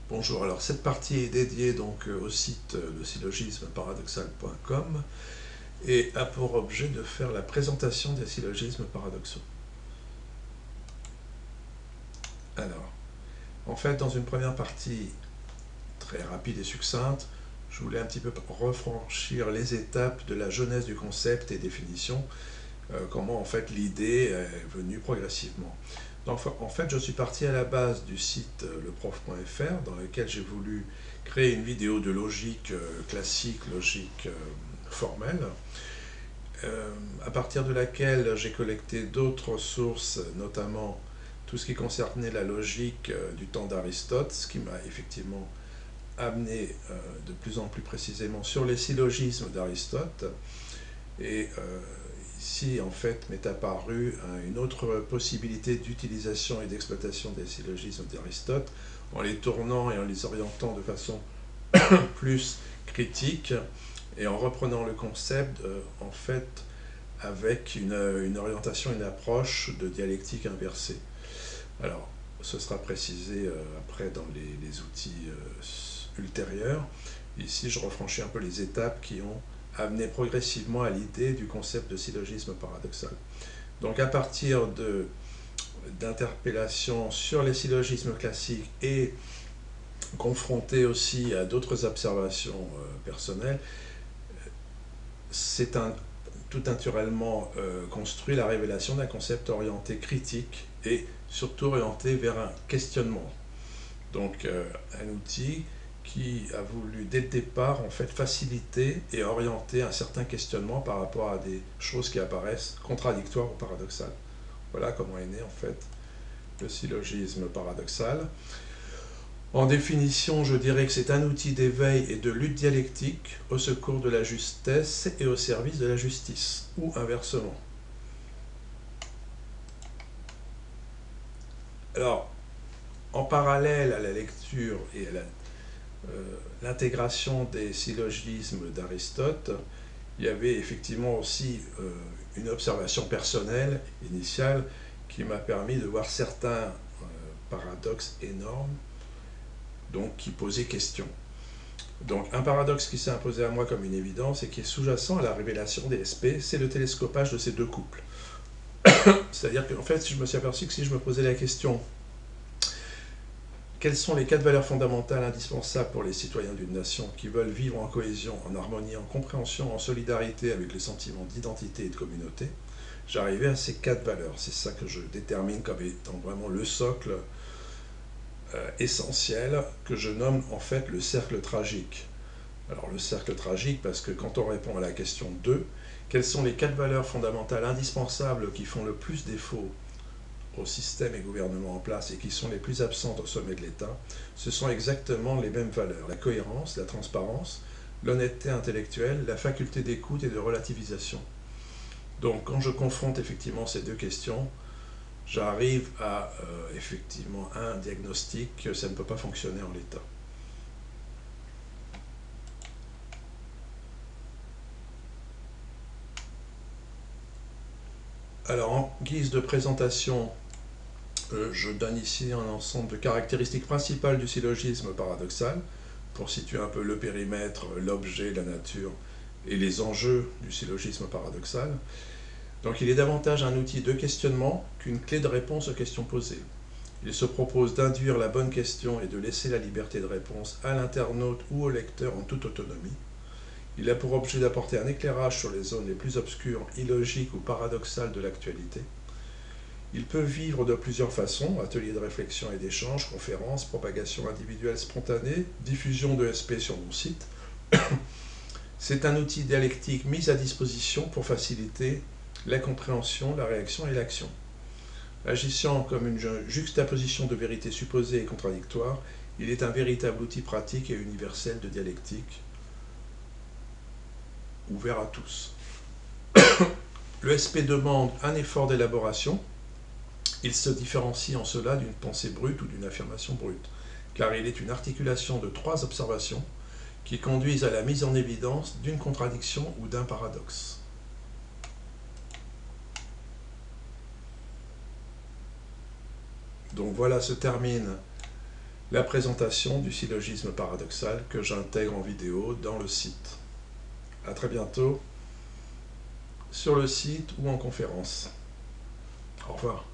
Bonjour, alors cette partie est dédiée donc au site le syllogisme-paradoxal.com et a pour objet de faire la présentation des syllogismes paradoxaux. Alors, en fait, dans une première partie très rapide et succincte, je voulais un petit peu refranchir les étapes de la genèse du concept et définition, comment en fait l'idée est venue progressivement. Donc, en fait, je suis parti à la base du site leprof.fr dans lequel j'ai voulu créer une vidéo de logique classique, logique formelle, à partir de laquelle j'ai collecté d'autres sources, notamment tout ce qui concernait la logique du temps d'Aristote, ce qui m'a effectivement amené de plus en plus précisément sur les syllogismes d'Aristote. Et ici, en fait, m'est apparue une autre possibilité d'utilisation et d'exploitation des syllogismes d'Aristote, en les tournant et en les orientant de façon plus critique, et en reprenant le concept, en fait, avec une orientation, une approche de dialectique inversée. Alors, ce sera précisé après dans les outils ultérieurs. Ici, je refranchis un peu les étapes qui ont amené progressivement à l'idée du concept de syllogisme paradoxal. Donc, à partir d'interpellations sur les syllogismes classiques et confronté aussi à d'autres observations personnelles, c'est tout naturellement construit la révélation d'un concept orienté critique et surtout orienté vers un questionnement. Donc un outil qui a voulu dès le départ en fait faciliter et orienter un certain questionnement par rapport à des choses qui apparaissent contradictoires ou paradoxales. Voilà comment est né en fait le syllogisme paradoxal. En définition, je dirais que c'est un outil d'éveil et de lutte dialectique au secours de la justesse et au service de la justice, ou inversement. Alors, en parallèle à la lecture et à l'intégration des syllogismes d'Aristote, il y avait effectivement aussi une observation personnelle initiale qui m'a permis de voir certains paradoxes énormes, donc qui posaient question. Donc un paradoxe qui s'est imposé à moi comme une évidence et qui est sous-jacent à la révélation des SP, c'est le télescopage de ces deux couples. C'est-à-dire qu'en fait, je me suis aperçu que si je me posais la question quelles sont les 4 valeurs fondamentales indispensables pour les citoyens d'une nation qui veulent vivre en cohésion, en harmonie, en compréhension, en solidarité avec les sentiments d'identité et de communauté, j'arrivais à ces 4 valeurs. C'est ça que je détermine comme étant vraiment le socle essentiel que je nomme en fait le cercle tragique. Alors le cercle tragique parce que quand on répond à la question 2, quelles sont les 4 valeurs fondamentales indispensables qui font le plus défaut au système et gouvernement en place et qui sont les plus absentes au sommet de l'État, ce sont exactement les mêmes valeurs. La cohérence, la transparence, l'honnêteté intellectuelle, la faculté d'écoute et de relativisation. Donc quand je confronte effectivement ces deux questions, j'arrive à effectivement un diagnostic que ça ne peut pas fonctionner en l'état. Alors en guise de présentation, je donne ici un ensemble de caractéristiques principales du syllogisme paradoxal pour situer un peu le périmètre, l'objet, la nature et les enjeux du syllogisme paradoxal. Donc il est davantage un outil de questionnement qu'une clé de réponse aux questions posées. Il se propose d'induire la bonne question et de laisser la liberté de réponse à l'internaute ou au lecteur en toute autonomie. Il a pour objet d'apporter un éclairage sur les zones les plus obscures, illogiques ou paradoxales de l'actualité. Il peut vivre de plusieurs façons, ateliers de réflexion et d'échange, conférences, propagation individuelle spontanée, diffusion de SP sur mon site. C'est un outil dialectique mis à disposition pour faciliter la compréhension, la réaction et l'action. Agissant comme une juxtaposition de vérités supposées et contradictoires, il est un véritable outil pratique et universel de dialectique, ouvert à tous. Le SP demande un effort d'élaboration. Il se différencie en cela d'une pensée brute ou d'une affirmation brute, car il est une articulation de 3 observations qui conduisent à la mise en évidence d'une contradiction ou d'un paradoxe. Donc voilà se termine la présentation du syllogisme paradoxal que j'intègre en vidéo dans le site. À très bientôt sur le site ou en conférence. Au revoir.